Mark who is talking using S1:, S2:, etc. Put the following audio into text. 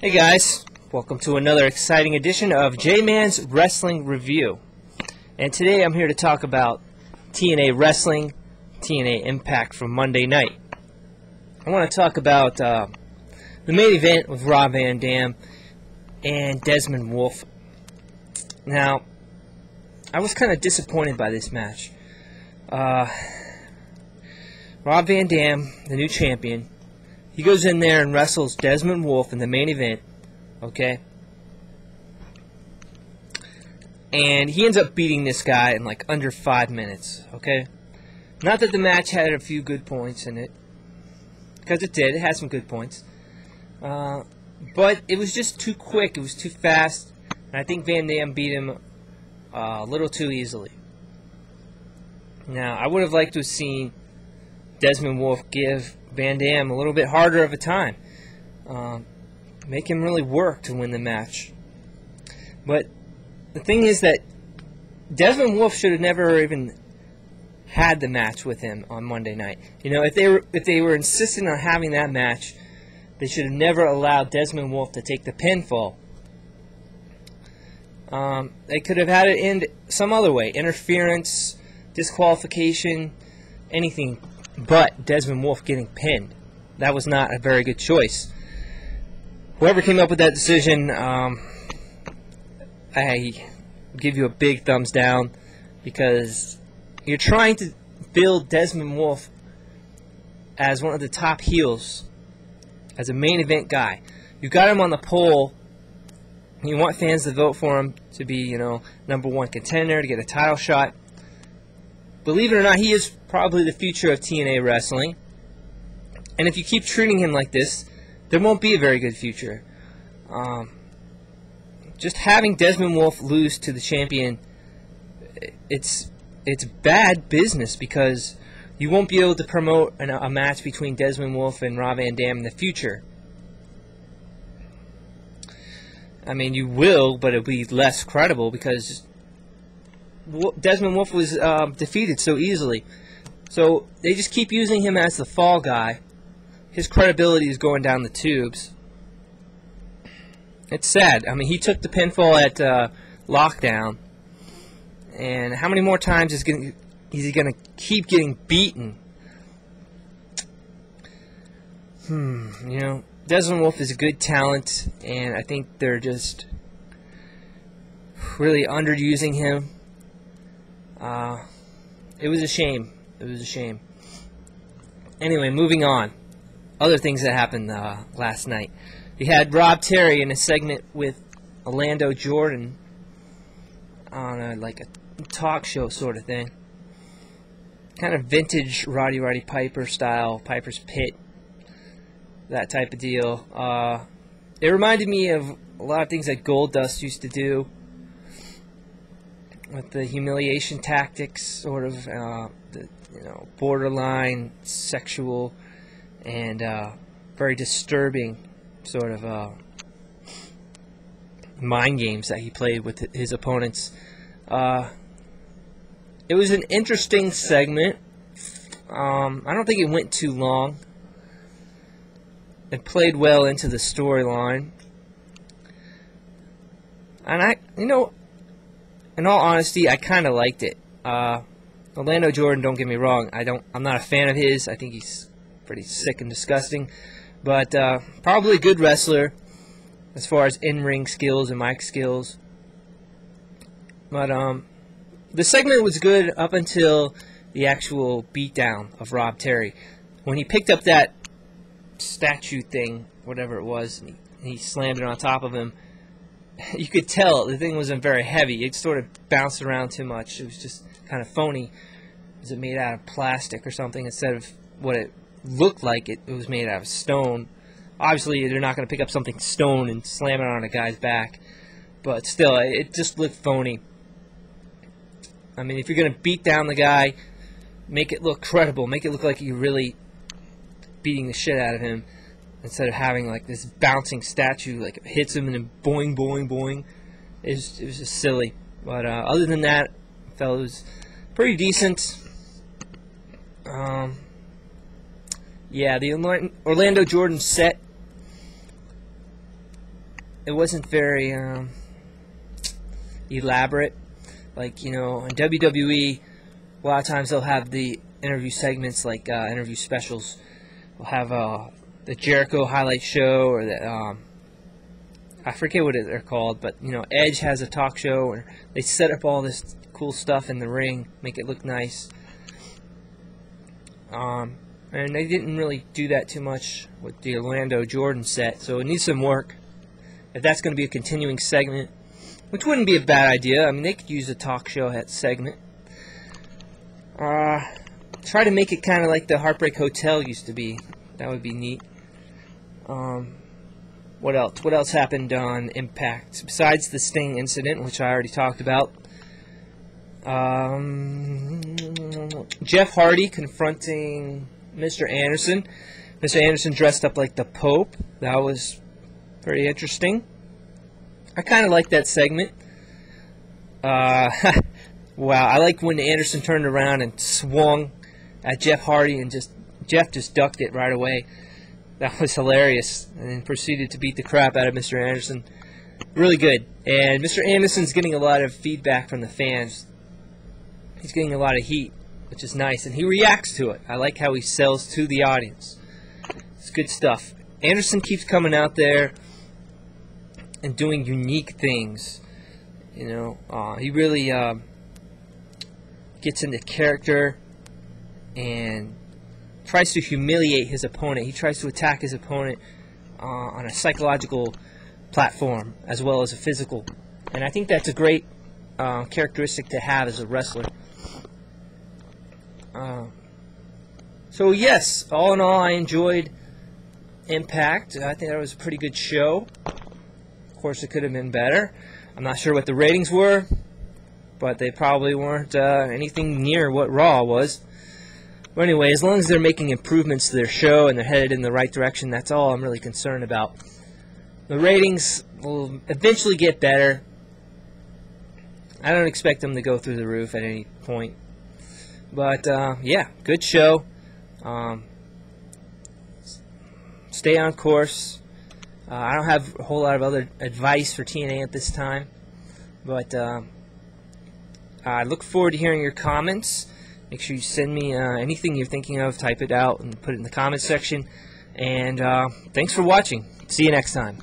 S1: Hey guys, welcome to another exciting edition of J-Man's Wrestling Review. And today I'm here to talk about TNA Wrestling, TNA Impact from Monday night. I want to talk about the main event with Rob Van Dam and Desmond Wolfe. Now, I was kind of disappointed by this match. Rob Van Dam, the new champion, he goes in there and wrestles Desmond Wolfe in the main event, okay? And he ends up beating this guy in like under 5 minutes, okay? Not that the match had a few good points in it, because it did. It had some good points. But it was just too quick. It was too fast. And I think Van Dam beat him a little too easily. Now, I would have liked to have seen Desmond Wolfe give Van Dam a little bit harder of a time. Make him really work to win the match. But the thing is that Desmond Wolfe should have never even had the match with him on Monday night. You know, if they were insistent on having that match, they should have never allowed Desmond Wolfe to take the pinfall. They could have had it end some other way. Interference, disqualification, anything but Desmond Wolfe getting pinned. That was not a very good choice. Whoever came up with that decision, I give you a big thumbs down, because you're trying to build Desmond Wolfe as one of the top heels, as a main event guy. You got him on the pole. You want fans to vote for him to be, you know, #1 contender, to get a title shot. Believe it or not, he is probably the future of TNA wrestling. And if you keep treating him like this, there won't be a very good future. Just having Desmond Wolfe lose to the champion, it's bad business, because you won't be able to promote a match between Desmond Wolfe and Rob Van Dam in the future. I mean, you will, but it'll be less credible, because Desmond Wolfe was defeated so easily. So they just keep using him as the fall guy. His credibility is going down the tubes. It's sad. I mean, he took the pinfall at Lockdown. And how many more times is he going to keep getting beaten? You know, Desmond Wolfe is a good talent, and I think they're just really underusing him. It was a shame. It was a shame. Anyway, moving on. Other things that happened last night. You had Rob Terry in a segment with Orlando Jordan on like a talk show sort of thing. Kind of vintage Roddy Piper style, Piper's Pit, that type of deal. It reminded me of a lot of things that Goldust used to do, with the humiliation tactics, sort of, the, you know, borderline sexual and very disturbing sort of mind games that he played with his opponents. It was an interesting segment. I don't think it went too long. It played well into the storyline. And you know, in all honesty, I kind of liked it. Orlando Jordan, don't get me wrong, I'm not a fan of his. I think he's pretty sick and disgusting. But probably a good wrestler as far as in-ring skills and mic skills. But the segment was good up until the actual beatdown of Rob Terry. When he picked up that statue thing, whatever it was, and he slammed it on top of him, you could tell the thing wasn't very heavy. It sort of bounced around too much. It was just kind of phony. Was it made out of plastic or something instead of what it looked like? It was made out of stone. Obviously, they're not going to pick up something stone and slam it on a guy's back. But still, it just looked phony. I mean, if you're going to beat down the guy, make it look credible. Make it look like you're really beating the shit out of him, instead of having like this bouncing statue, like it hits him and then boing, boing, boing. It was just silly. But other than that, I felt it was pretty decent. Yeah, the Orlando Jordan set it wasn't very elaborate. Like, you know, in WWE, a lot of times they'll have the interview segments, like interview specials. We'll have the Jericho highlight show, or the I forget what they're called, but you know, Edge has a talk show where they set up all this cool stuff in the ring, make it look nice. And they didn't really do that too much with the Orlando Jordan set, so it needs some work. If that's going to be a continuing segment, which wouldn't be a bad idea. I mean, they could use a talk show segment. Try to make it kind of like the Heartbreak Hotel used to be. That would be neat. What else? What else happened on Impact besides the Sting incident, which I already talked about? Jeff Hardy confronting Mr. Anderson. Mr. Anderson dressed up like the Pope. That was pretty interesting. I kind of like that segment. Wow, I like when Anderson turned around and swung at Jeff Hardy, and Jeff just ducked it right away. That was hilarious, and then proceeded to beat the crap out of Mr. Anderson. Really good. And Mr. Anderson's getting a lot of feedback from the fans. He's getting a lot of heat, which is nice, and he reacts to it. I like how he sells to the audience. It's good stuff. Anderson keeps coming out there and doing unique things. You know, he really gets into character and tries to humiliate his opponent. He tries to attack his opponent on a psychological platform as well as a physical. And I think that's a great characteristic to have as a wrestler. So yes, all in all, I enjoyed Impact. I think that was a pretty good show. Of course, it could have been better. I'm not sure what the ratings were, but they probably weren't anything near what Raw was. But anyway, as long as they're making improvements to their show and they're headed in the right direction, that's all I'm really concerned about. The ratings will eventually get better. I don't expect them to go through the roof at any point. But, yeah, good show. Stay on course. I don't have a whole lot of other advice for TNA at this time. But I look forward to hearing your comments. Make sure you send me anything you're thinking of. Type it out and put it in the comments section. And thanks for watching. See you next time.